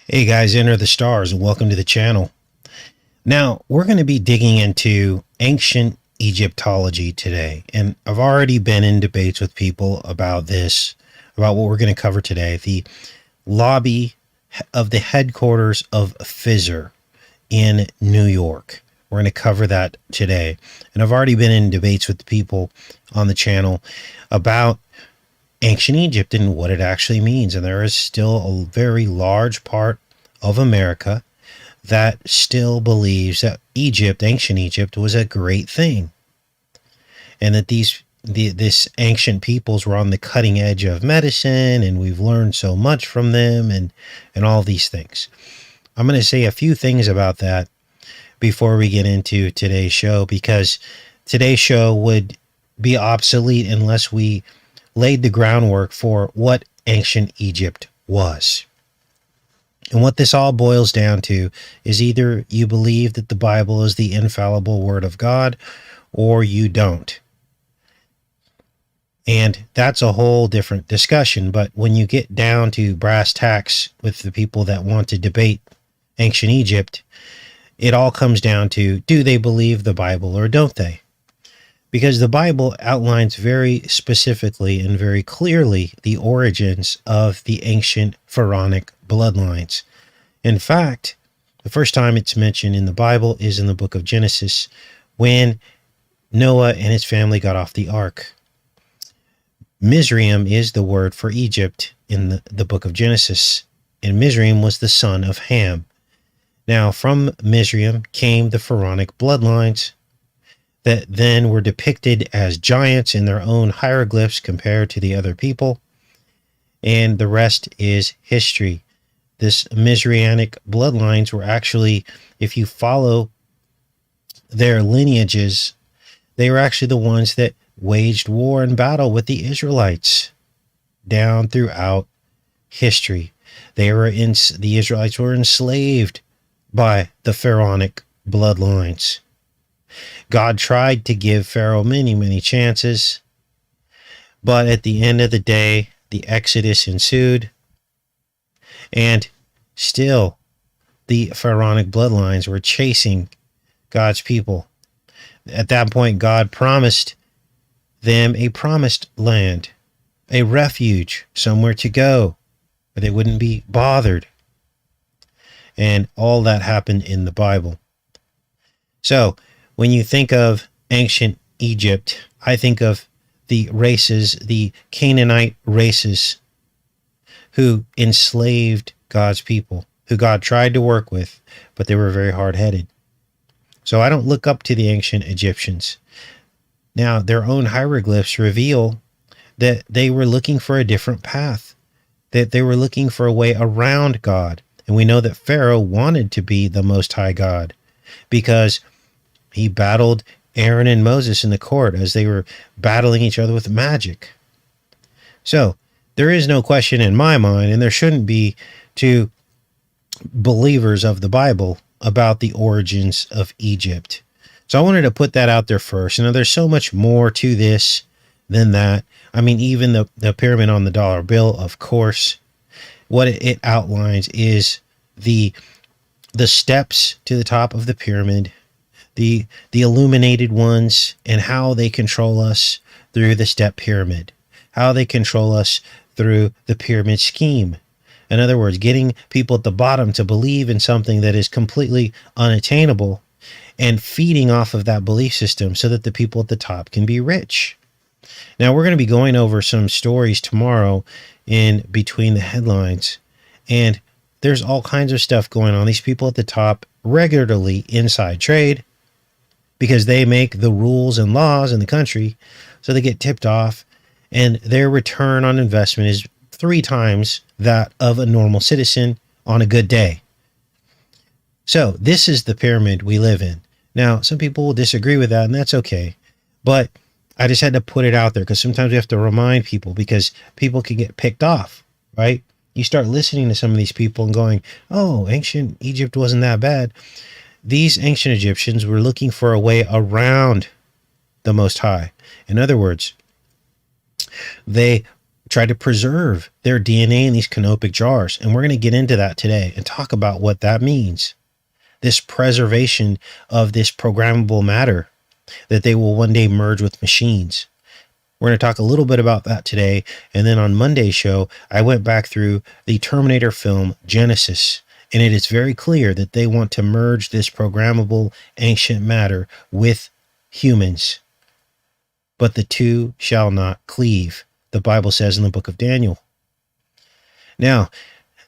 Hey guys, enter the stars and welcome to the channel. Now, we're going to be digging into ancient Egyptology today. And I've already been in debates with people about this, about what we're going to cover today. The lobby of the headquarters of Pfizer in New York. We're going to cover that today. And I've already been in debates with the people on the channel about ancient Egypt and what it actually means. And there is still a very large part of America that still believes that Egypt, ancient Egypt, was a great thing, and that this ancient peoples were on the cutting edge of medicine, and we've learned so much from them, and all these things. I'm going to say a few things about that before we get into today's show, because today's show would be obsolete unless we laid the groundwork for what ancient Egypt was. And what this all boils down to is either you believe that the Bible is the infallible word of God, or you don't. And that's a whole different discussion. But when you get down to brass tacks with the people that want to debate ancient Egypt, it all comes down to, do they believe the Bible or don't they? Because the Bible outlines very specifically and very clearly the origins of the ancient pharaonic bloodlines. In fact, the first time it's mentioned in the Bible is in the book of Genesis, when Noah and his family got off the ark. Mizraim is the word for Egypt in the book of Genesis, and Mizraim was the son of Ham. Now, from Mizraim came the pharaonic bloodlines that then were depicted as giants in their own hieroglyphs compared to the other people. And the rest is history. This Mizraimic bloodlines were actually, if you follow their lineages, they were actually the ones that waged war and battle with the Israelites down throughout history. The Israelites were enslaved by the pharaonic bloodlines. God tried to give Pharaoh many, many chances, but at the end of the day, the Exodus ensued, and still the pharaonic bloodlines were chasing God's people. At that point, God promised them a promised land, a refuge, somewhere to go where they wouldn't be bothered. And all that happened in the Bible. So, when you think of ancient Egypt, I think of the races, the Canaanite races, who enslaved God's people, who God tried to work with, but they were very hard-headed. So I don't look up to the ancient Egyptians. Now, their own hieroglyphs reveal that they were looking for a different path, that they were looking for a way around God. And we know that Pharaoh wanted to be the Most High God because he battled Aaron and Moses in the court as they were battling each other with magic. So there is no question in my mind, and there shouldn't be to believers of the Bible, about the origins of Egypt. So I wanted to put that out there first. You know, there's so much more to this than that. I mean, even the pyramid on the dollar bill, of course, what it outlines is the steps to the top of the pyramid, the illuminated ones, and how they control us through the step pyramid, how they control us through the pyramid scheme. In other words, getting people at the bottom to believe in something that is completely unattainable and feeding off of that belief system so that the people at the top can be rich. Now, we're going to be going over some stories tomorrow in between the headlines, and there's all kinds of stuff going on. These people at the top regularly inside trade because they make the rules and laws in the country, so they get tipped off, and their return on investment is 3 times that of a normal citizen on a good day. So this is the pyramid we live in. Now, some people will disagree with that, and that's okay. But I just had to put it out there because sometimes we have to remind people, because people can get picked off, right? You start listening to some of these people and going, oh, ancient Egypt wasn't that bad. These ancient Egyptians were looking for a way around the Most High. In other words, they tried to preserve their DNA in these canopic jars. And we're going to get into that today and talk about what that means. This preservation of this programmable matter that they will one day merge with machines. We're going to talk a little bit about that today. And then on Monday's show, I went back through the Terminator film Genesis. And it is very clear that they want to merge this programmable ancient matter with humans. But the two shall not cleave, the Bible says in the book of Daniel. Now,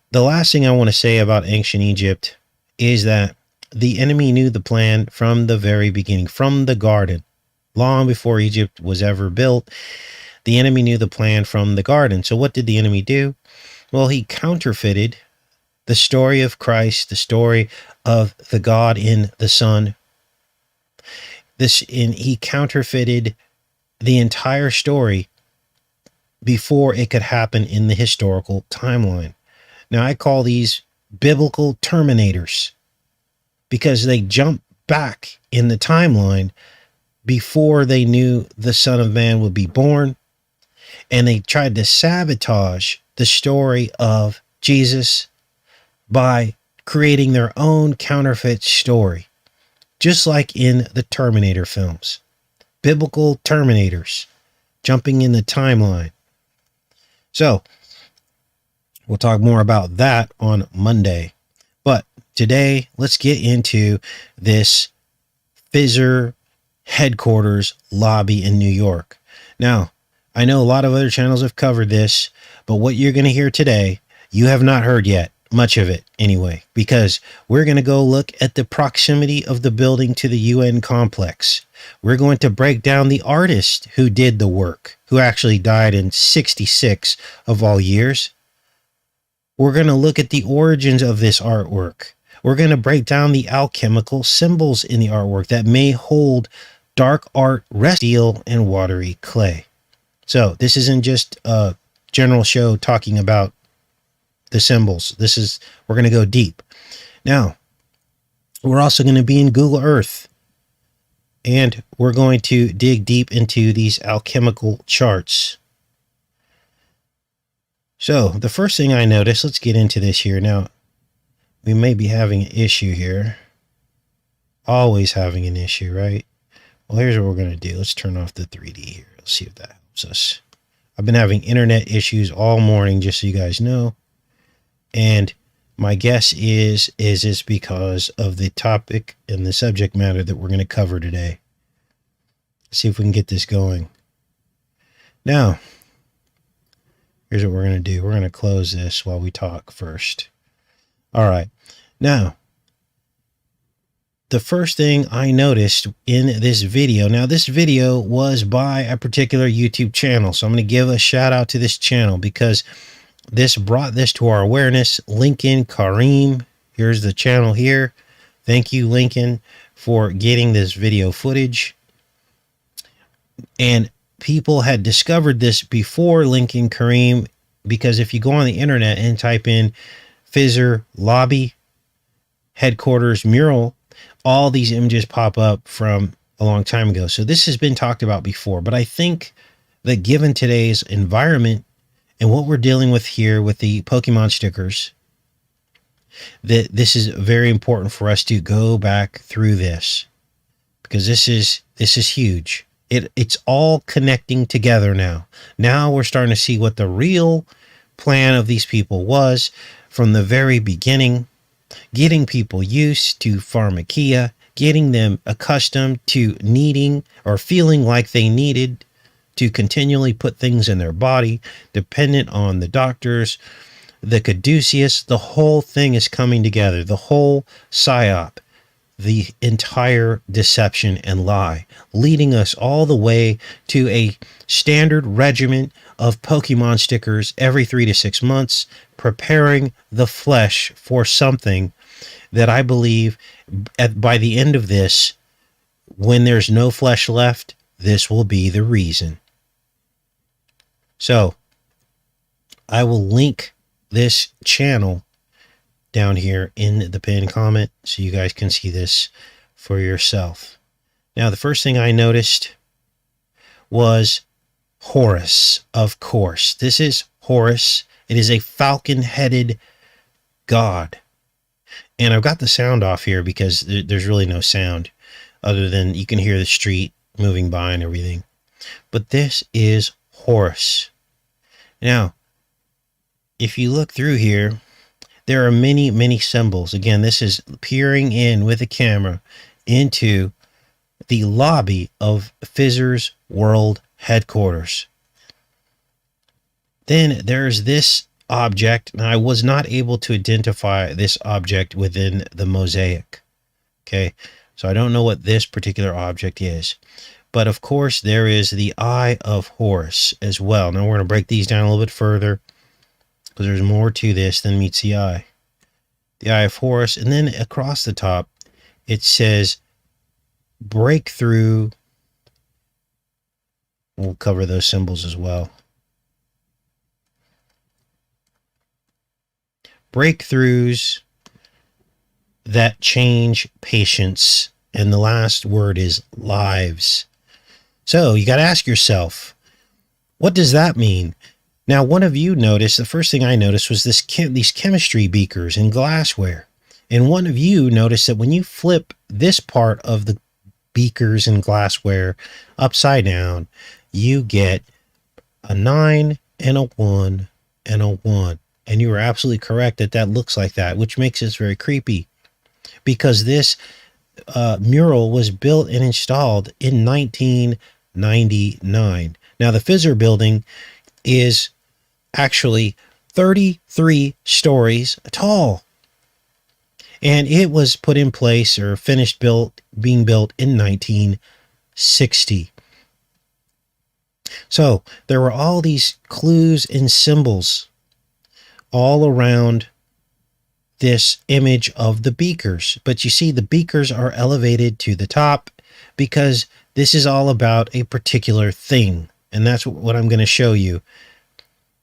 the last thing I want to say about ancient Egypt is that the enemy knew the plan from the very beginning, from the garden. Long before Egypt was ever built, the enemy knew the plan from the garden. So what did the enemy do? Well, he counterfeited the story of Christ, the story of the God in the Son. He counterfeited the entire story before it could happen in the historical timeline. Now, I call these biblical terminators because they jump back in the timeline before they knew the Son of Man would be born, and they tried to sabotage the story of Jesus by creating their own counterfeit story, just like in the Terminator films. Biblical terminators jumping in the timeline. So, we'll talk more about that on Monday. But today, let's get into this Pfizer headquarters lobby in New York. Now, I know a lot of other channels have covered this, but what you're going to hear today, you have not heard yet. Much of it anyway, because we're going to go look at the proximity of the building to the UN complex. We're going to break down the artist who did the work, who actually died in 66 of all years. We're going to look at the origins of this artwork. We're going to break down the alchemical symbols in the artwork that may hold dark art, steel, and watery clay. So this isn't just a general show talking about the symbols. We're going to go deep. Now, we're also going to be in Google Earth, and we're going to dig deep into these alchemical charts. So the first thing I noticed, let's get into this here. Now, we may be having an issue here. Always having an issue, right? Well, here's what we're going to do. Let's turn off the 3D here. Let's see if that helps us. I've been having internet issues all morning, just so you guys know. And my guess is it's because of the topic and the subject matter that we're going to cover today. Let's see if we can get this going. Now, here's what we're going to do. We're going to close this while we talk first. All right. Now, the first thing I noticed in this video, now this video was by a particular YouTube channel. So I'm going to give a shout out to this channel because this brought this to our awareness. Lincoln Kareem, here's the channel here. Thank you, Lincoln, for getting this video footage. And people had discovered this before Lincoln Kareem, because if you go on the internet and type in Pfizer lobby headquarters mural, all these images pop up from a long time ago. So this has been talked about before, but I think that given today's environment and what we're dealing with here with the Pokemon stickers, that this is very important for us to go back through this, because this is huge. It's all connecting together now. Now we're starting to see what the real plan of these people was from the very beginning, getting people used to pharmakia, getting them accustomed to needing or feeling like they needed to continually put things in their body, dependent on the doctors, the caduceus. The whole thing is coming together. The whole psyop, the entire deception and lie, leading us all the way to a standard regimen of Pokemon stickers every 3 to 6 months, preparing the flesh for something that I believe by the end of this, when there's no flesh left, this will be the reason. So I will link this channel down here in the pinned comment so you guys can see this for yourself. Now, the first thing I noticed was, Horus, of course. This is Horus. It is a falcon-headed god. And I've got the sound off here because there's really no sound other than you can hear the street moving by and everything. But this is Horus. Now, if you look through here, there are many, many symbols. Again, this is peering in with a camera into the lobby of Pfizer's World Headquarters. Then there's this object. Now, I was not able to identify this object within the mosaic. Okay, so I don't know what this particular object is. But of course, there is the Eye of Horus as well. Now, we're going to break these down a little bit further because there's more to this than meets the eye. The Eye of Horus, and then across the top, it says breakthrough. We'll cover those symbols as well. Breakthroughs that change patients. And the last word is lives. So you got to ask yourself, what does that mean? Now, one of you noticed, the first thing I noticed was these chemistry beakers and glassware. And one of you noticed that when you flip this part of the beakers and glassware upside down, you get a 9 and a 1 and a 1. And you were absolutely correct that that looks like that, which makes it very creepy. Because this mural was built and installed in 1999. Now, the Pfizer building is actually 33 stories tall. And it was put in place or being built in 1960. So there were all these clues and symbols all around this image of the beakers. But you see, the beakers are elevated to the top because this is all about a particular thing. And that's what I'm going to show you.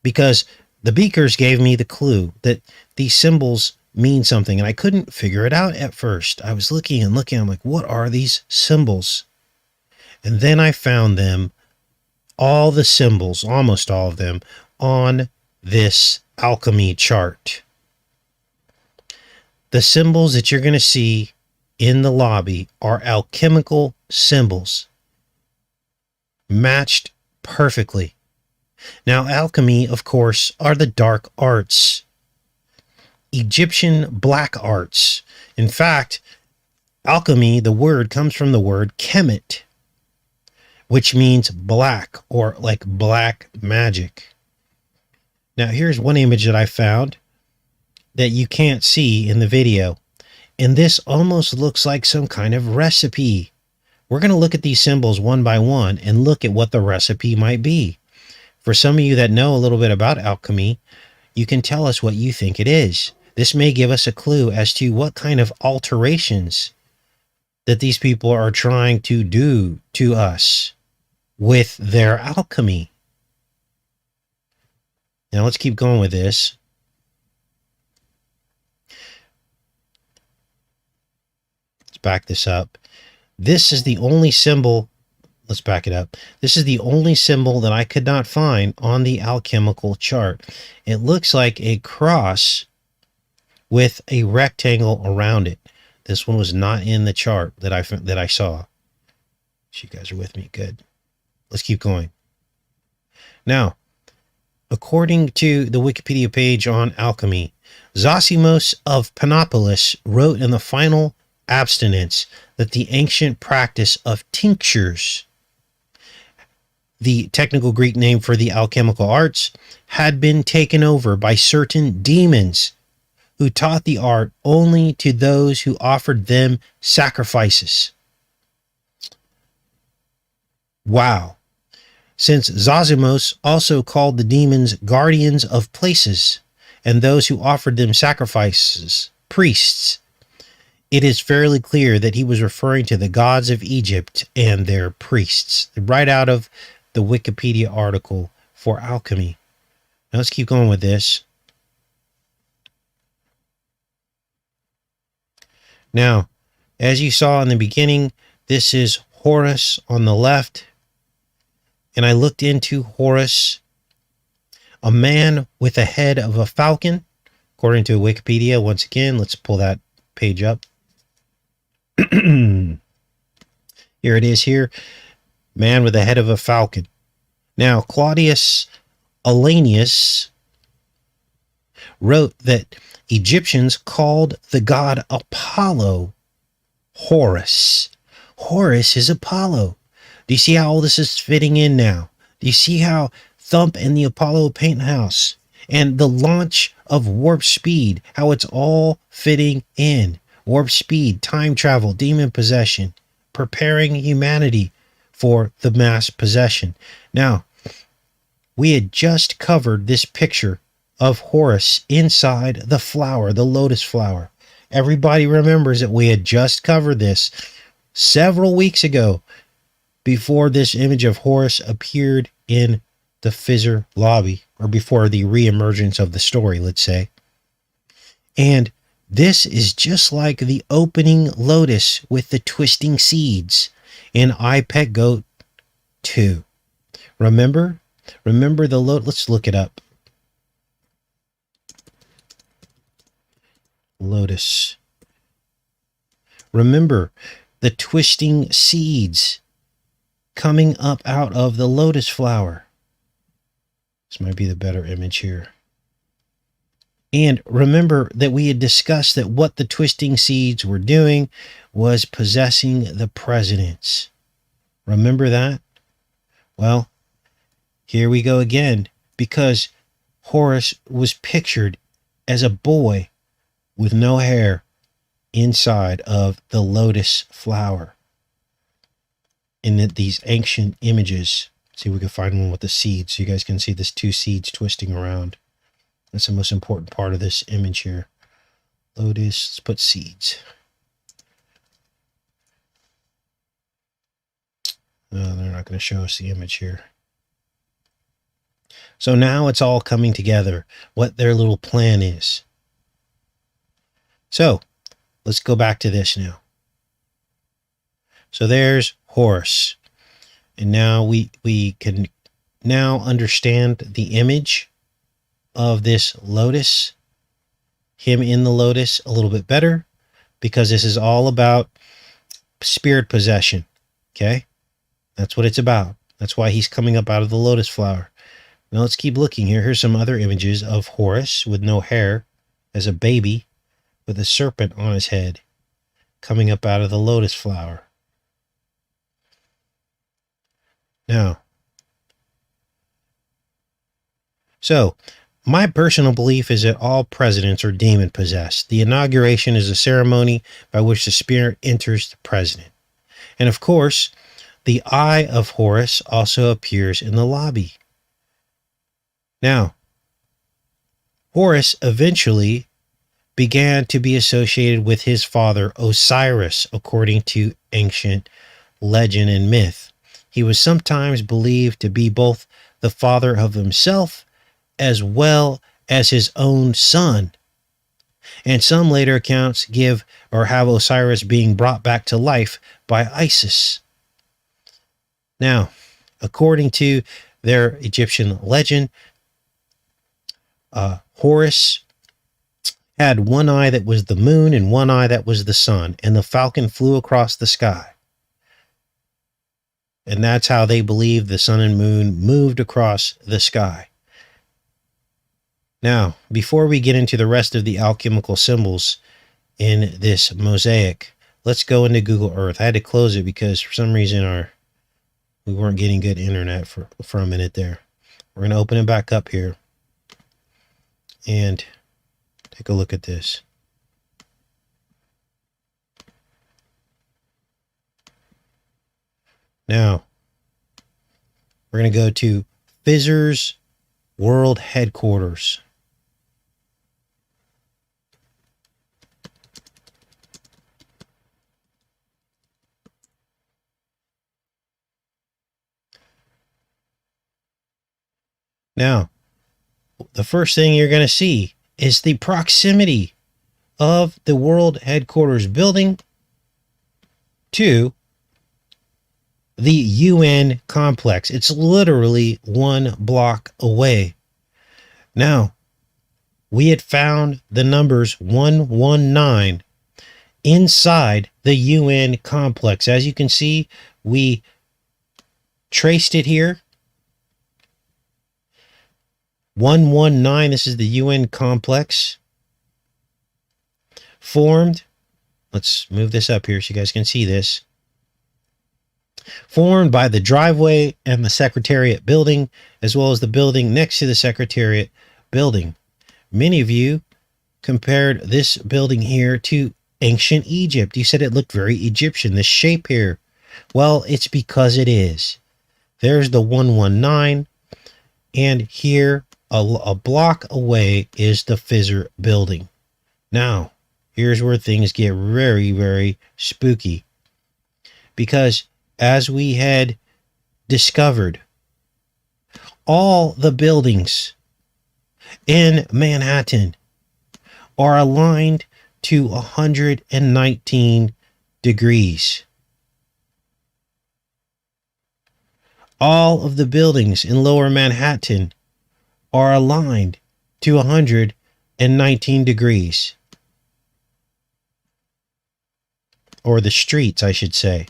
Because the beakers gave me the clue that these symbols mean something. And I couldn't figure it out at first. I was looking and looking. I'm like, what are these symbols? And then I found them, all the symbols, almost all of them, on this alchemy chart. The symbols that you're going to see in the lobby are alchemical symbols, matched perfectly. Now, alchemy, of course, are the dark arts, Egyptian black arts. In fact, alchemy, the word comes from the word kemet, which means black or like black magic. Now, here's one image that I found that you can't see in the video. And this almost looks like some kind of recipe. We're going to look at these symbols one by one and look at what the recipe might be. For some of you that know a little bit about alchemy, you can tell us what you think it is. This may give us a clue as to what kind of alterations that these people are trying to do to us with their alchemy. Now let's keep going with this. Let's back this up. This is the only symbol. Let's back it up. This is the only symbol that I could not find on the alchemical chart. It looks like a cross with a rectangle around it. This one was not in the chart that I saw. So you guys are with me. Good. Let's keep going. Now, according to the Wikipedia page on alchemy, Zosimos of Panopolis wrote in the final abstinence that the ancient practice of tinctures, the technical Greek name for the alchemical arts, had been taken over by certain demons who taught the art only to those who offered them sacrifices. Wow. Since Zosimos also called the demons guardians of places and those who offered them sacrifices, priests, it is fairly clear that he was referring to the gods of Egypt and their priests, right out of the Wikipedia article for alchemy. Now let's keep going with this. Now, as you saw in the beginning, this is Horus on the left. and I looked into Horus, a man with a head of a falcon, according to Wikipedia. Once again, let's pull that page up. Here it is here. Man with the head of a falcon. Now, Claudius Alanius wrote that Egyptians called the god Apollo Horus. Horus is Apollo. Do you see how all this is fitting in now? Do you see how Thump and the Apollo paint house and the launch of Warp Speed, how it's all fitting in? Warp Speed, time travel, demon possession, preparing humanity for the mass possession. Now, we had just covered this picture of Horus inside the flower, the lotus flower. Everybody remembers that we had just covered this several weeks ago before this image of Horus appeared in the Pfizer lobby, or before the reemergence of the story, let's say. And this is just like the opening lotus with the twisting seeds in I Pet Goat 2. Remember the lotus? Let's look it up. Lotus. Remember the twisting seeds coming up out of the lotus flower. This might be the better image here. And remember that we had discussed that what the twisting seeds were doing was possessing the presidents. Remember that? Well, here we go again, because Horus was pictured as a boy with no hair inside of the lotus flower in these ancient images. See if we can find one with the seeds so you guys can see this two seeds twisting around. That's the most important part of this image here. Lotus, let's put seeds. No, they're not going to show us the image here. So now it's all coming together, what their little plan is. So let's go back to this now. So there's Horus. And now we can now understand the image of this lotus, him in the lotus, a little bit better, because this is all about spirit possession. Okay? That's what it's about. That's why he's coming up out of the lotus flower. Now let's keep looking here. Here's some other images of Horus with no hair as a baby with a serpent on his head coming up out of the lotus flower. Now, so my personal belief is that all presidents are demon possessed. The inauguration is a ceremony by which the spirit enters the president. And of course, the eye of Horus also appears in the lobby. Now, Horus eventually began to be associated with his father Osiris, according to ancient legend and myth. He was sometimes believed to be both the father of himself as well as his own son. And some later accounts give or have Osiris being brought back to life by Isis. Now, according to their Egyptian legend, Horus had one eye that was the moon and one eye that was the sun, and the falcon flew across the sky. And that's how they believe the sun and moon moved across the sky. Now, before we get into the rest of the alchemical symbols in this mosaic, let's go into Google Earth. I had to close it because for some reason we weren't getting good internet for a minute there. We're going to open it back up here and take a look at this. Now, we're going to go to Pfizer's World Headquarters. Now, the first thing you're going to see is the proximity of the World Headquarters building to the UN complex. It's literally 1 block away. Now, we had found the numbers 119 inside the UN complex. As you can see, we traced it here. 119, this is the UN complex. Formed, let's move this up here so you guys can see this. Formed by the driveway and the Secretariat building, as well as the building next to the Secretariat building. Many of you compared this building here to ancient Egypt. You said it looked very Egyptian, this shape here. Well, it's because it is. There's the 119, and here, a block away, is the Pfizer building. Now, here's where things get very, very spooky. Because as we had discovered, all the buildings in Manhattan are aligned to 119 degrees. All of the buildings in Lower Manhattan are aligned to 119 degrees. Or the streets, I should say.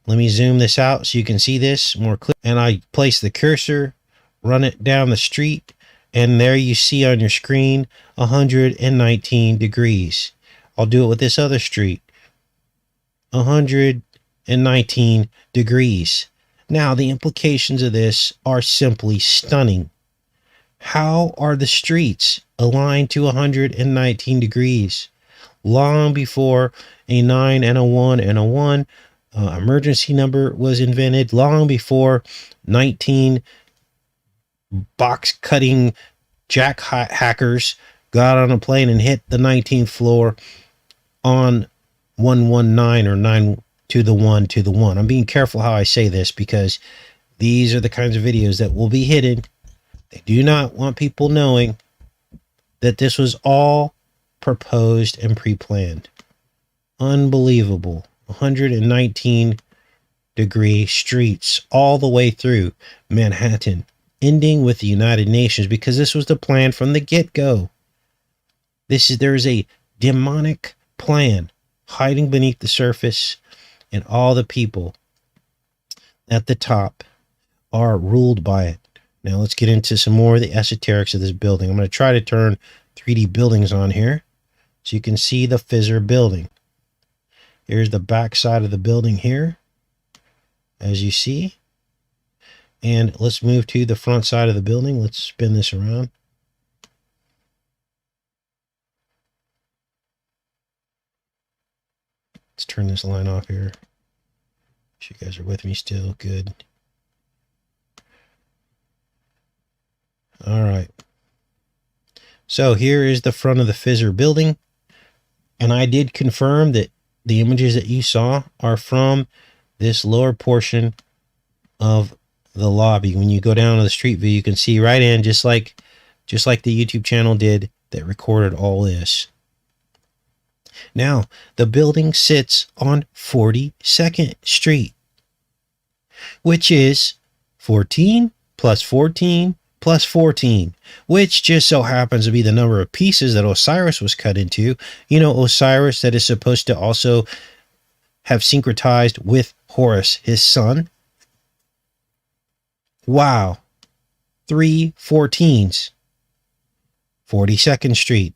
Let me zoom this out so you can see this more clearly. And I place the cursor, run it down the street, and there you see on your screen 119 degrees. I'll do it with this other street. 119 degrees. Now, the implications of this are simply stunning. How are the streets aligned to 119 degrees? Long before a 9 and a 1 and a 1 emergency number was invented, long before 19 box cutting jack hackers got on a plane and hit the 19th floor on 119 or 9 to the 1 to the 1. I'm being careful how I say this because these are the kinds of videos that will be hidden. They do not want people knowing that this was all proposed and pre-planned. Unbelievable. 119 degree streets all the way through Manhattan, ending with the United Nations, because this was the plan from the get-go. There is a demonic plan hiding beneath the surface, and all the people at the top are ruled by it. Now let's get into some more of the esoterics of this building. I'm going to try to turn 3D buildings on here so you can see the Pfizer building. Here's the back side of the building here, as you see. And let's move to the front side of the building. Let's spin this around. Let's turn this line off here. Make sure you guys are with me still. Good. All right. So here is the front of the Pfizer building. And I did confirm that the images that you saw are from this lower portion of the lobby. When you go down to the street view, you can see right in, just like the YouTube channel did that recorded all this. Now, the building sits on 42nd Street, which is 14 plus 14 plus 14, which just so happens to be the number of pieces that Osiris was cut into. You know, Osiris that is supposed to also have syncretized with Horus, his son. Wow. 3 14s. 42nd Street.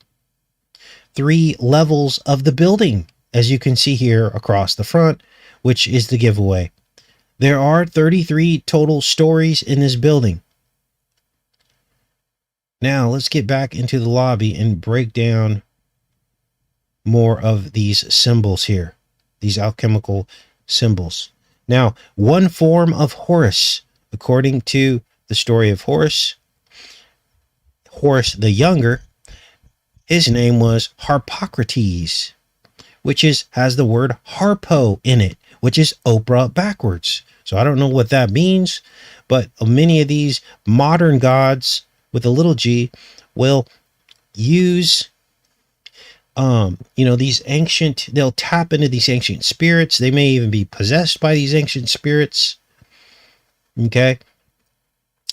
3 levels of the building, as you can see here across the front, which is the giveaway. There are 33 total stories in this building. Now, let's get back into the lobby and break down more of these symbols here, these alchemical symbols. Now, one form of Horus, according to the story of Horus the Younger, his name was Harpocrates, which has the word harpo in it, which is Oprah backwards. So I don't know what that means, but many of these modern gods with a little g will use These ancient, they'll tap into these ancient spirits. They may even be possessed by these ancient spirits. Okay.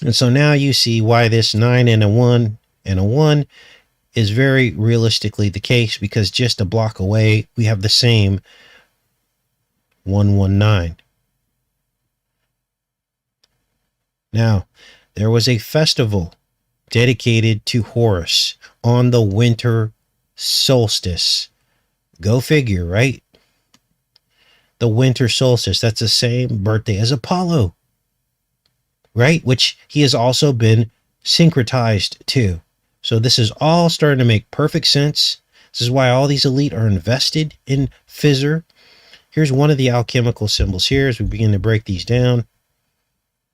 And so now you see why this 9 and a 1 and a 1 is very realistically the case, because just a block away, we have the same 119. Now, there was a festival dedicated to Horus on the winter solstice. Go figure, right? The winter solstice, that's the same birthday as Apollo, right? Which he has also been syncretized to. So this is all starting to make perfect sense. This is why all these elite are invested in Pfizer. Here's one of the alchemical symbols here as we begin to break these down.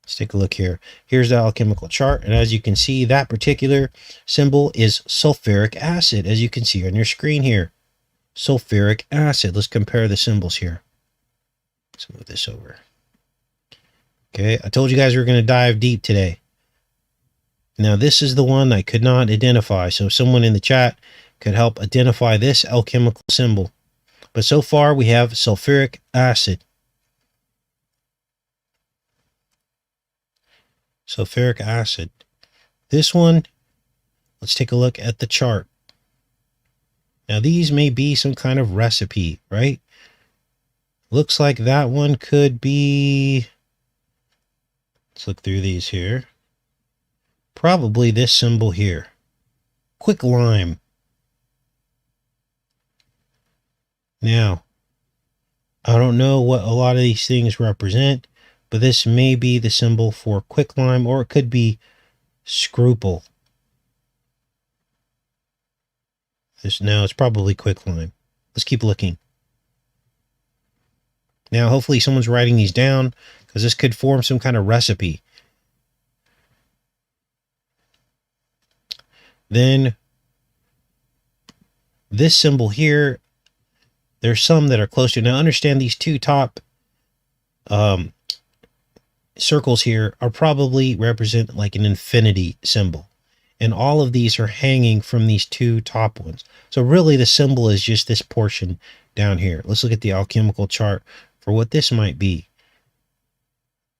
Let's take a look here. Here's the alchemical chart. And as you can see, that particular symbol is sulfuric acid, as you can see on your screen here. Sulfuric acid. Let's compare the symbols here. Let's move this over. Okay, I told you guys we were going to dive deep today. Now, this is the one I could not identify. So if someone in the chat could help identify this alchemical symbol. But so far, we have sulfuric acid. Sulfuric acid. This one, let's take a look at the chart. Now, these may be some kind of recipe, right? Looks like that one could be... Let's look through these here. Probably this symbol here. Quick lime. Now, I don't know what a lot of these things represent, but this may be the symbol for quicklime, or it could be scruple. Now it's probably quicklime. Let's keep looking. Now, hopefully someone's writing these down, because this could form some kind of recipe. Then this symbol here, there's some that are close to. Now, understand these two top circles here are probably represent like an infinity symbol. And all of these are hanging from these two top ones. So really the symbol is just this portion down here. Let's look at the alchemical chart for what this might be.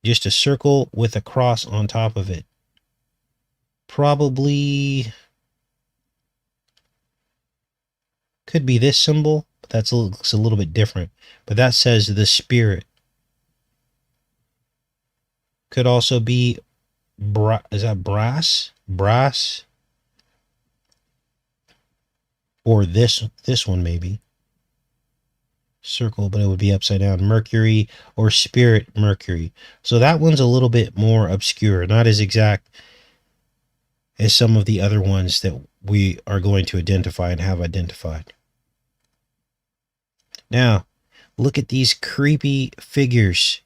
Just a circle with a cross on top of it. Probably could be this symbol, but that looks a little bit different. But that says the spirit. Could also be, is that brass? Brass. Or this one maybe. Circle, but it would be upside down. Mercury or spirit Mercury. So that one's a little bit more obscure, not as exact as some of the other ones that we are going to identify and have identified. Now, look at these creepy figures.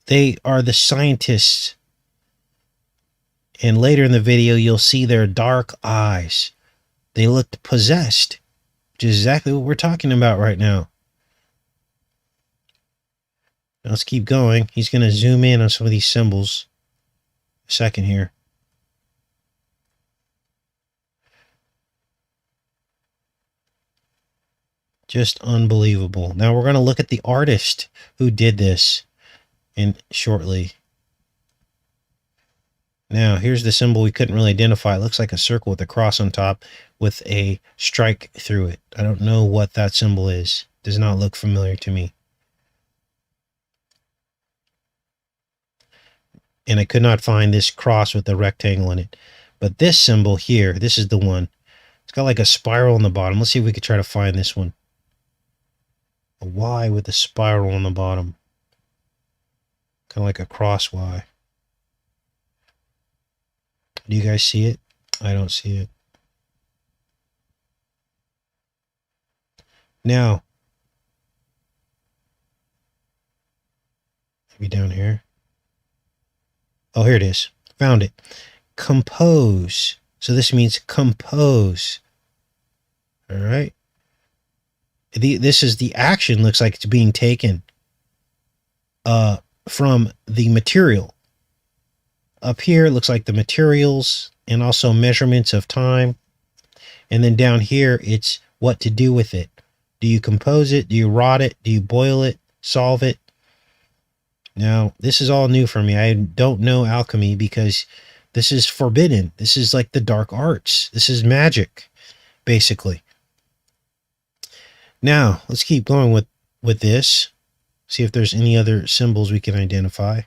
They are the scientists. And later in the video, you'll see their dark eyes. They looked possessed, which is exactly what we're talking about right now. Now let's keep going. He's going to zoom in on some of these symbols. A second here. Just unbelievable. Now we're going to look at the artist who did this shortly. Now here's the symbol we couldn't really identify. It looks like a circle with a cross on top with a strike through it. I don't know what that symbol is. Does not look familiar to me. And I could not find this cross with the rectangle in it. But this symbol here, this is the one. It's got like a spiral on the bottom. Let's see if we could try to find this one. A Y with a spiral on the bottom. Kind of like a cross Y. Do you guys see it? I don't see it. Now, maybe down here. Oh, here it is. Found it. Compose. So this means compose. All right. This is the action, looks like it's being taken from the material. Up here, it looks like the materials and also measurements of time. And then down here, it's what to do with it. Do you compose it? Do you rot it? Do you boil it? Solve it? Now, this is all new for me. I don't know alchemy because this is forbidden. This is like the dark arts. This is magic, basically. Now, let's keep going with this. See if there's any other symbols we can identify.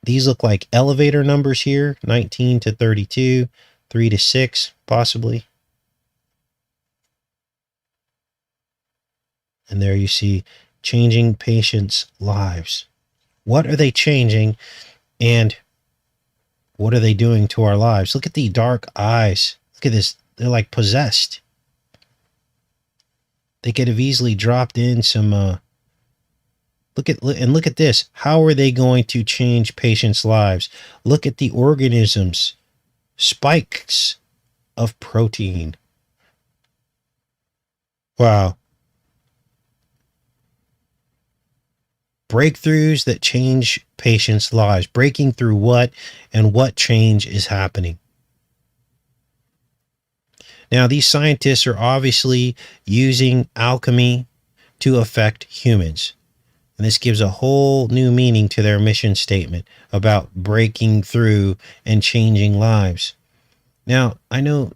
These look like elevator numbers here, 19 to 32, 3 to 6, possibly. And there you see changing patients' lives. What are they changing, and what are they doing to our lives? Look at the dark eyes. Look at this. They're like possessed. They could have easily dropped in some look at this. How are they going to change patients' lives? Look at the organisms. Spikes of protein. Wow. Breakthroughs that change patients' lives. Breaking through what, and what change is happening? Now, these scientists are obviously using alchemy to affect humans. And this gives a whole new meaning to their mission statement about breaking through and changing lives. Now, I know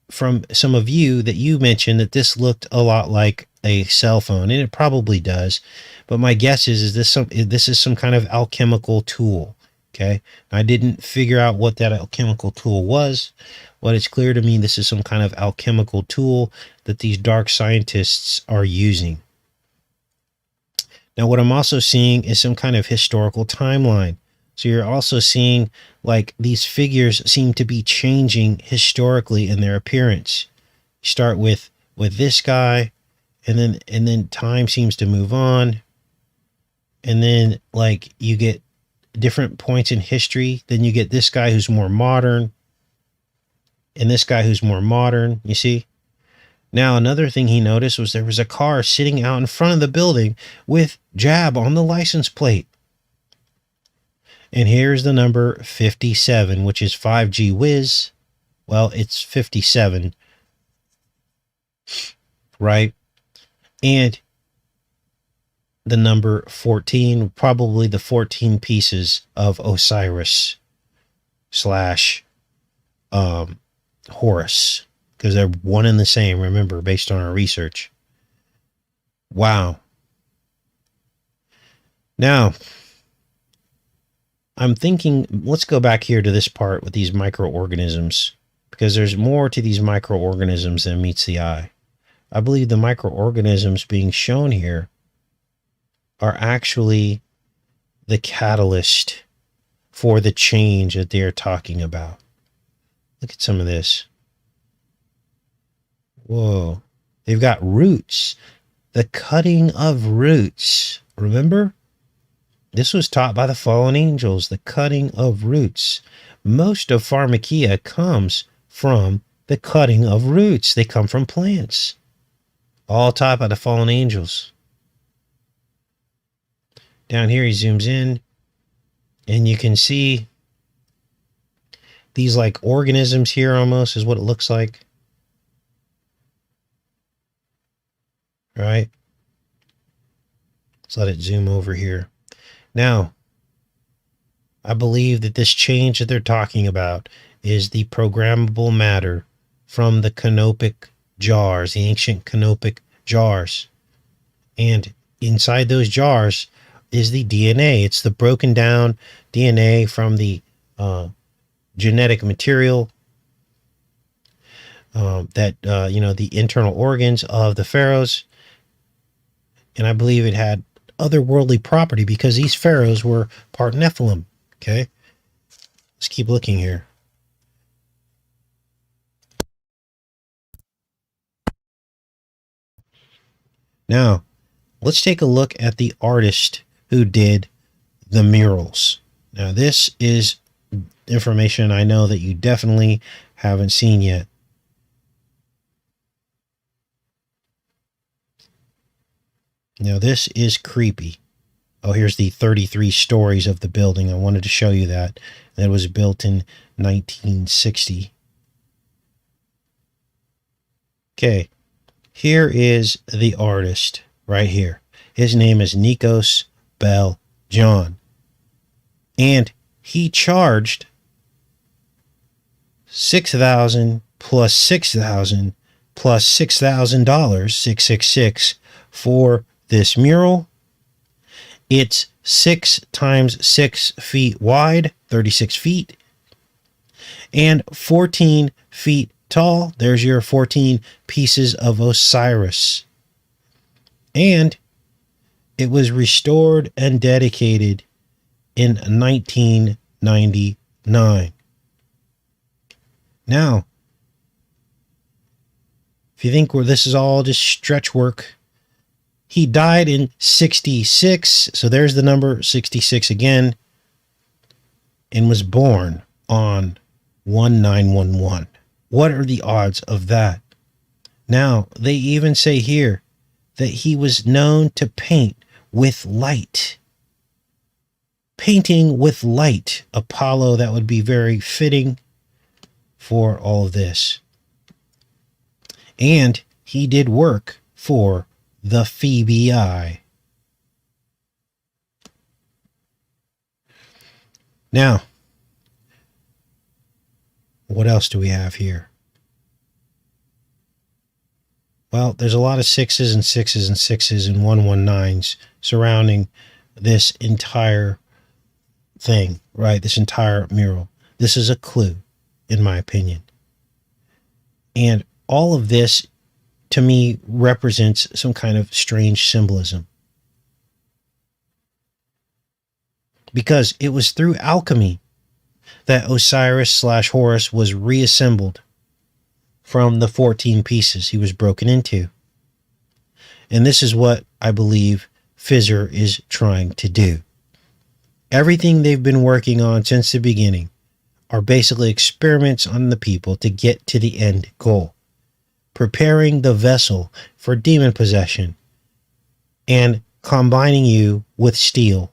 from some of you that you mentioned that this looked a lot like a cell phone, and it probably does. But my guess is this is some kind of alchemical tool. Okay, I didn't figure out what that alchemical tool was, but it's clear to me this is some kind of alchemical tool that these dark scientists are using. Now, what I'm also seeing is some kind of historical timeline. So you're also seeing like these figures seem to be changing historically in their appearance. You start with this guy, and then time seems to move on. And then like you get different points in history. Then you get this guy who's more modern, and this guy who's more modern, you see? Now, another thing he noticed was there was a car sitting out in front of the building with Jab on the license plate. And here's the number 57, which is 5G Whiz. Well, it's 57, right? And the number 14, probably the 14 pieces of Osiris slash Horus, because they're one and the same, remember, based on our research. Wow. Now, I'm thinking, let's go back here to this part with these microorganisms, because there's more to these microorganisms than meets the eye. I believe the microorganisms being shown here are actually the catalyst for the change that they're talking about. Look at some of this. Whoa. They've got roots. The cutting of roots. Remember? This was taught by the fallen angels, the cutting of roots. Most of pharmakia comes from the cutting of roots. They come from plants. All taught by the fallen angels. Down here he zooms in, and you can see these like organisms here almost is what it looks like. Right? Let's let it zoom over here. Now, I believe that this change that they're talking about is the programmable matter from the canopic jars, the ancient canopic jars. And inside those jars is the DNA. It's the broken down DNA from the genetic material the internal organs of the pharaohs. And I believe it had otherworldly property because these pharaohs were part Nephilim. Okay, let's keep looking here. Now, let's take a look at the artist who did the murals. Now, this is information I know that you definitely haven't seen yet. Now, this is creepy. Oh, here's the 33 stories of the building. I wanted to show you that. That was built in 1960. Okay, here is the artist right here. His name is Nikos Bell John. And he charged $6,000 plus $6,000 plus $6,000, 666, for this mural. It's 6 times 6 feet wide, 36 feet, and 14 feet tall. There's your 14 pieces of Osiris. And it was restored and dedicated in 1999. Now, if you think this is all just stretch work, he died in 66, so there's the number 66 again, and was born on 1911. What are the odds of that? Now, they even say here that he was known to paint with light. Painting with light. Apollo, that would be very fitting for all of this. And he did work for the FBI. Now, what else do we have here? Well, there's a lot of 6s and 6s and 6s and 119s surrounding this entire thing, right? This entire mural. This is a clue, in my opinion. And all of this, to me, represents some kind of strange symbolism. Because it was through alchemy that Osiris / Horus was reassembled from the 14 pieces he was broken into. And this is what I believe Pfizer is trying to do. Everything they've been working on since the beginning are basically experiments on the people to get to the end goal. Preparing the vessel for demon possession and combining you with steel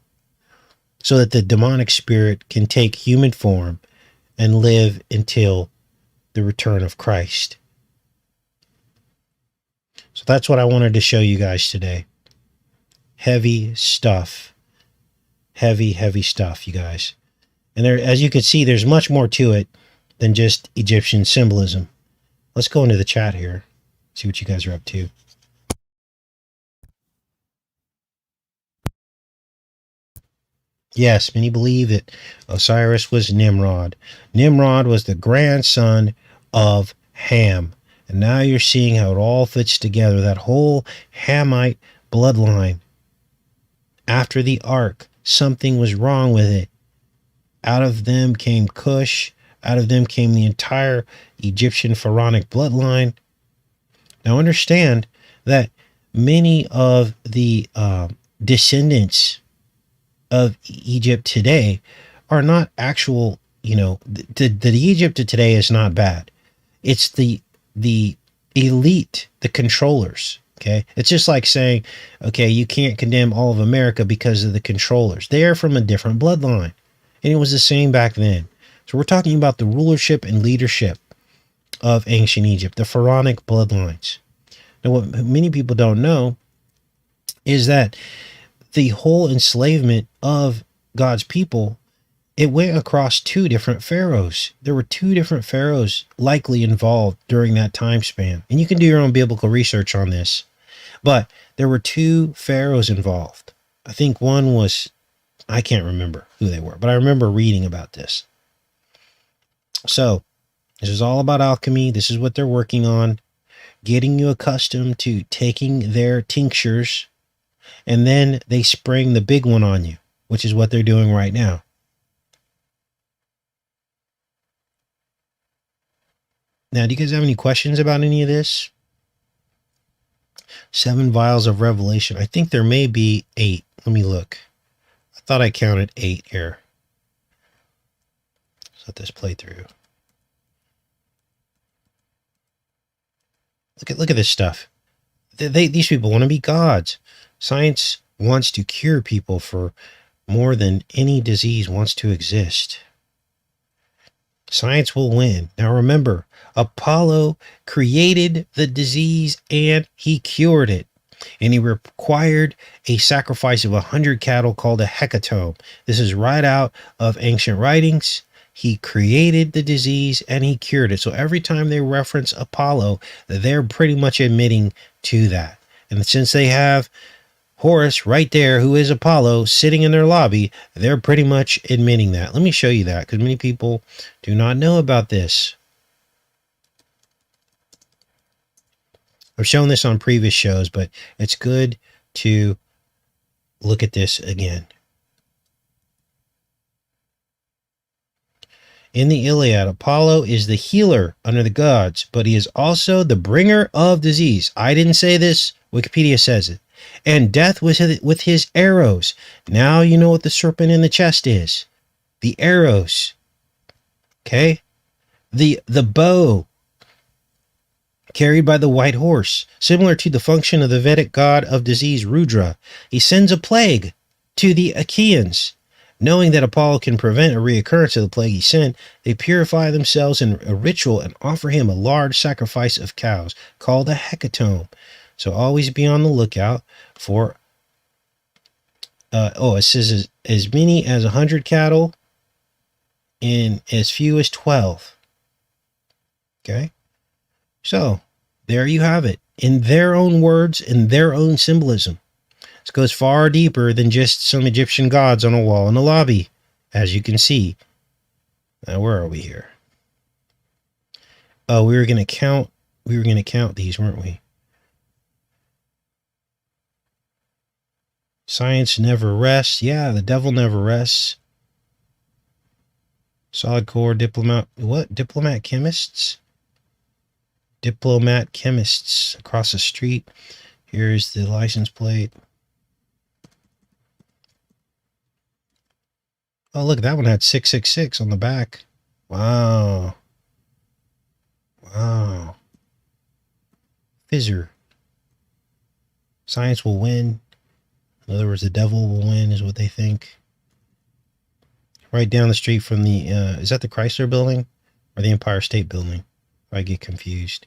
so that the demonic spirit can take human form and live until the return of Christ. So that's what I wanted to show you guys today. Heavy stuff. Heavy stuff, you guys. And there, as you can see, there's much more to it than just Egyptian symbolism. Let's go into the chat here, see what you guys are up to. Yes, many believe that Osiris was Nimrod. Nimrod was the grandson of Ham. And now you're seeing how it all fits together, that whole Hamite bloodline. After the ark, something was wrong with it. Out of them came Cush. Out of them came the entire Egyptian pharaonic bloodline. Now understand that many of the descendants of Egypt today are not actual, the Egypt of today is not bad. It's the elite, the controllers. Okay. It's just like saying, okay, you can't condemn all of America because of the controllers. They are from a different bloodline. And it was the same back then. So we're talking about the rulership and leadership of ancient Egypt, the pharaonic bloodlines. Now, what many people don't know is that the whole enslavement of God's people, it went across 2 different pharaohs. There were 2 different pharaohs likely involved during that time span. And you can do your own biblical research on this. But there were 2 pharaohs involved. I think one was, I can't remember who they were, but I remember reading about this. So this is all about alchemy. This is what they're working on, getting you accustomed to taking their tinctures, and then they spring the big one on you, which is what they're doing right now. Now, do you guys have any questions about any of this? 7 vials of revelation. I think there may be 8. Let me look. I thought I counted 8 here. Let's let this play through. Look at this stuff. These people want to be gods. Science wants to cure people for more than any disease wants to exist. Science will win. Now remember, Apollo created the disease and he cured it. And he required a sacrifice of 100 cattle called a hecatomb. This is right out of ancient writings. He created the disease and he cured it. So every time they reference Apollo, they're pretty much admitting to that. And since they have Horus right there, who is Apollo, sitting in their lobby, they're pretty much admitting that. Let me show you that, because many people do not know about this. I've shown this on previous shows, but it's good to look at this again. In the Iliad, Apollo is the healer under the gods, but he is also the bringer of disease. I didn't say this. Wikipedia says it. And death with his arrows. Now you know what the serpent in the chest is. The arrows. Okay? The bow carried by the white horse, similar to the function of the Vedic god of disease Rudra. He sends a plague to the Achaeans. Knowing that Apollo can prevent a reoccurrence of the plague he sent, they purify themselves in a ritual and offer him a large sacrifice of cows called a hecatomb. So always be on the lookout for, it says as many as 100 cattle and as few as 12. Okay? So, there you have it. In their own words, in their own symbolism. This goes far deeper than just some Egyptian gods on a wall in the lobby, as you can see. Now, where are we here? Oh, we were going to count these, weren't we? Science never rests. Yeah, the devil never rests. Solid core diplomat. What? Diplomat chemists? Diplomat chemists across the street. Here's the license plate. Oh, look, that one had 666 on the back. Wow. Wow. Pfizer. Science will win. In other words, the devil will win is what they think. Right down the street from the, is that the Chrysler building or the Empire State Building? I get confused.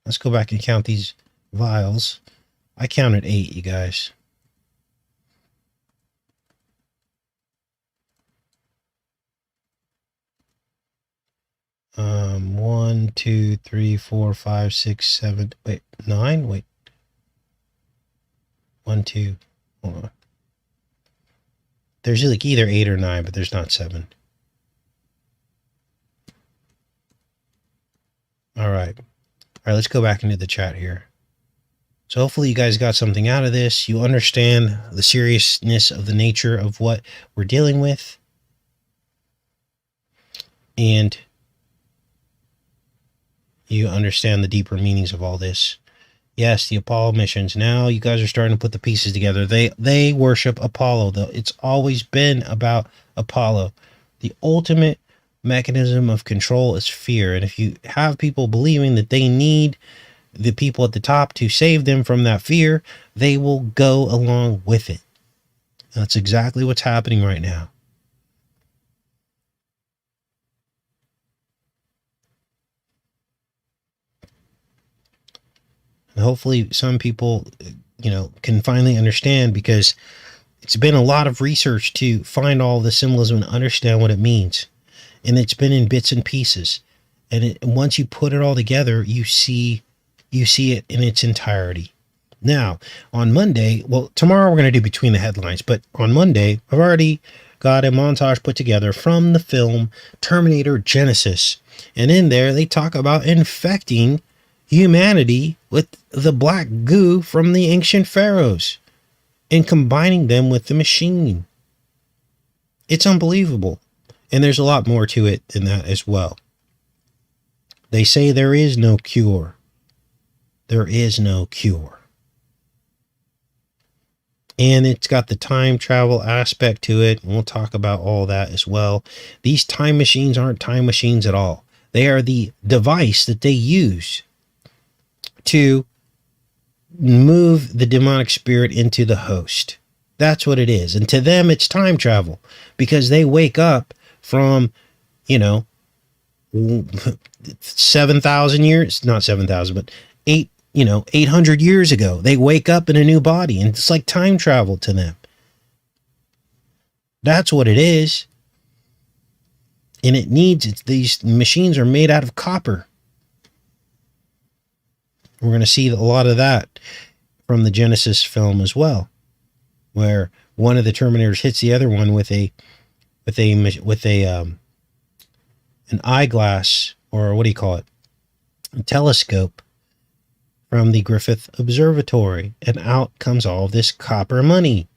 Let's go back and count these vials. I counted 8, you guys. One, two, three, four, five, six, seven. Wait, 9. Wait. 1, 2. Hold on. There's like either 8 or 9, but there's not 7. All right. All right, let's go back into the chat here. So hopefully you guys got something out of this. You understand the seriousness of the nature of what we're dealing with. And you understand the deeper meanings of all this. Yes, the Apollo missions. Now you guys are starting to put the pieces together. They worship Apollo, though. It's always been about Apollo. The ultimate mechanism of control is fear. And if you have people believing that they need the people at the top to save them from that fear, they will go along with it. That's exactly what's happening right now. And hopefully some people, can finally understand, because it's been a lot of research to find all the symbolism and understand what it means. And it's been in bits and pieces. And once you put it all together, you see it in its entirety. Now, on Monday, well, tomorrow we're going to do Between the Headlines, but on Monday, I've already got a montage put together from the film Terminator Genisys. And in there, they talk about infecting humanity with the black goo from the ancient pharaohs and combining them with the machine. It's unbelievable. And there's a lot more to it than that as well. They say there is no cure. There is no cure. And it's got the time travel aspect to it. And we'll talk about all that as well. These time machines aren't time machines at all. They are the device that they use to move the demonic spirit into the host. That's what it is. And to them, it's time travel because they wake up from, you know, 7,000 years, not 7,000, but 800 years ago. They wake up in a new body and it's like time travel to them. That's what it is. And these machines are made out of copper. We're going to see a lot of that from the Genesis film as well, where one of the Terminators hits the other one with an eyeglass, or what do you call it? A telescope from the Griffith Observatory, and out comes all this copper money.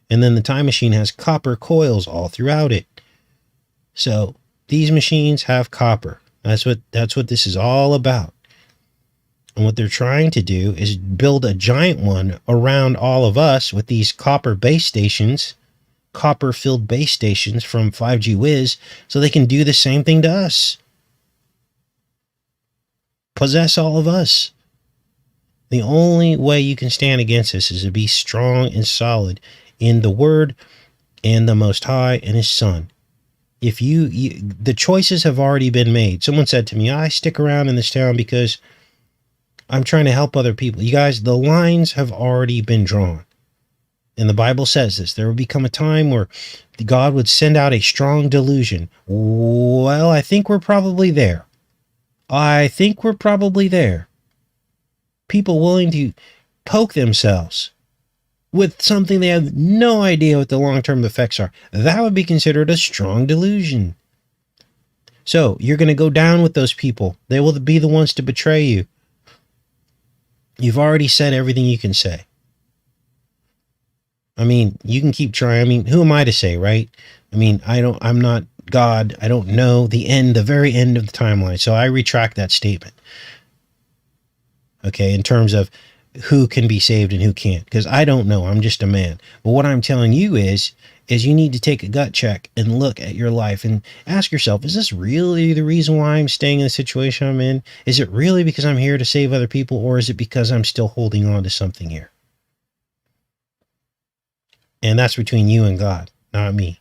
And then the time machine has copper coils all throughout it. So these machines have copper. That's what this is all about. And what they're trying to do is build a giant one around all of us with these copper base stations, copper-filled base stations from 5G Wiz, so they can do the same thing to us. Possess all of us. The only way you can stand against this is to be strong and solid in the Word and the Most High and His Son. If the choices have already been made. Someone said to me, I stick around in this town because I'm trying to help other people. You guys, the lines have already been drawn. And the Bible says this. There will become a time where God would send out a strong delusion. Well, I think we're probably there. People willing to poke themselves with something they have no idea what the long-term effects are. That would be considered a strong delusion. So you're going to go down with those people. They will be the ones to betray you. You've already said everything you can say. I mean, you can keep trying. I mean, who am I to say, right? I mean, I'm not God. I don't know the very end of the timeline. So I retract that statement. Okay, in terms of who can be saved and who can't, because I don't know. I'm just a man. But what I'm telling you is you need to take a gut check and look at your life and ask yourself, is this really the reason why I'm staying in the situation I'm in? Is it really because I'm here to save other people, or is it because I'm still holding on to something here? And that's between you and God, not me.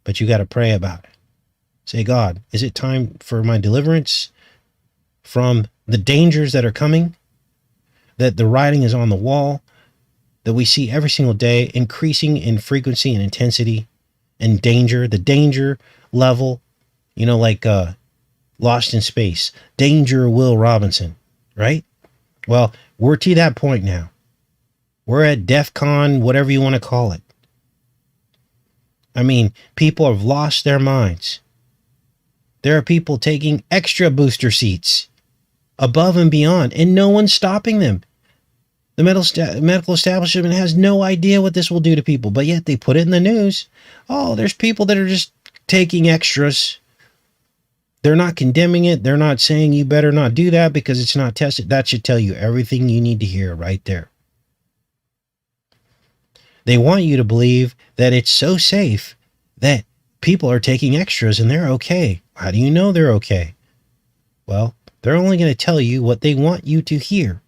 But you got to pray about it. Say, God, is it time for my deliverance from the dangers that are coming? That the writing is on the wall, that we see every single day, increasing in frequency and intensity and danger, the danger level, like Lost in Space, Danger Will Robinson, right? Well, we're to that point now. We're at DEF CON, whatever you want to call it. I mean, people have lost their minds. There are people taking extra booster seats above and beyond, and no one's stopping them. The medical establishment has no idea what this will do to people, but yet they put it in the news. Oh, there's people that are just taking extras. They're not condemning it. They're not saying you better not do that because it's not tested. That should tell you everything you need to hear right there. They want you to believe that it's so safe that people are taking extras and they're okay. How do you know they're okay? Well, they're only going to tell you what they want you to hear.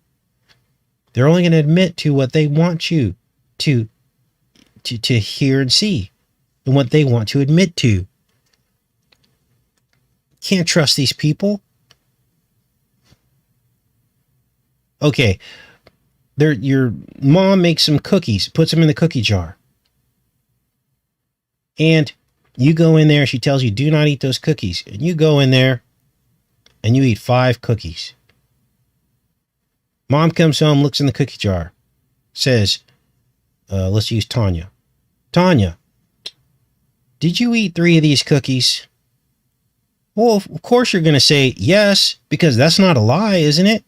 They're only going to admit to what they want you to hear and see, and what they want to admit to. Can't trust these people. Okay, your mom makes some cookies, puts them in the cookie jar. And you go in there, she tells you, do not eat those cookies. And you go in there and you eat 5 cookies. Mom comes home, looks in the cookie jar, says, let's use Tanya. Tanya, did you eat 3 of these cookies? Well, of course you're going to say yes, because that's not a lie, isn't it?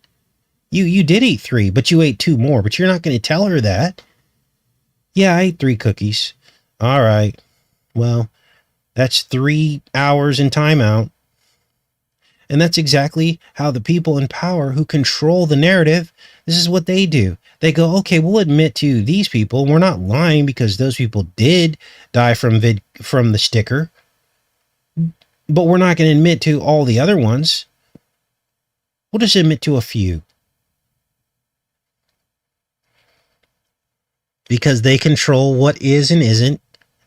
You did eat 3, but you ate 2 more, but you're not going to tell her that. Yeah, I ate 3 cookies. All right. Well, that's 3 hours in timeout. And that's exactly how the people in power who control the narrative, this is what they do. They go, okay, we'll admit to these people. We're not lying because those people did die from the sticker. But we're not going to admit to all the other ones. We'll just admit to a few. because they control what is and isn't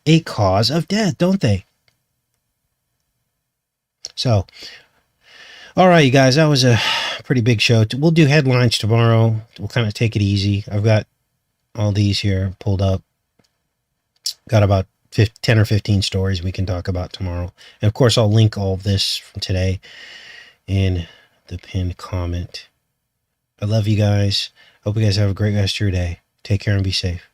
a cause of death, don't they? So, all right, you guys, that was a pretty big show. We'll do headlines tomorrow. We'll kind of take it easy. I've got all these here pulled up. Got about 10 or 15 stories we can talk about tomorrow. And of course, I'll link all of this from today in the pinned comment. I love you guys. Hope you guys have a great rest of your day. Take care and be safe.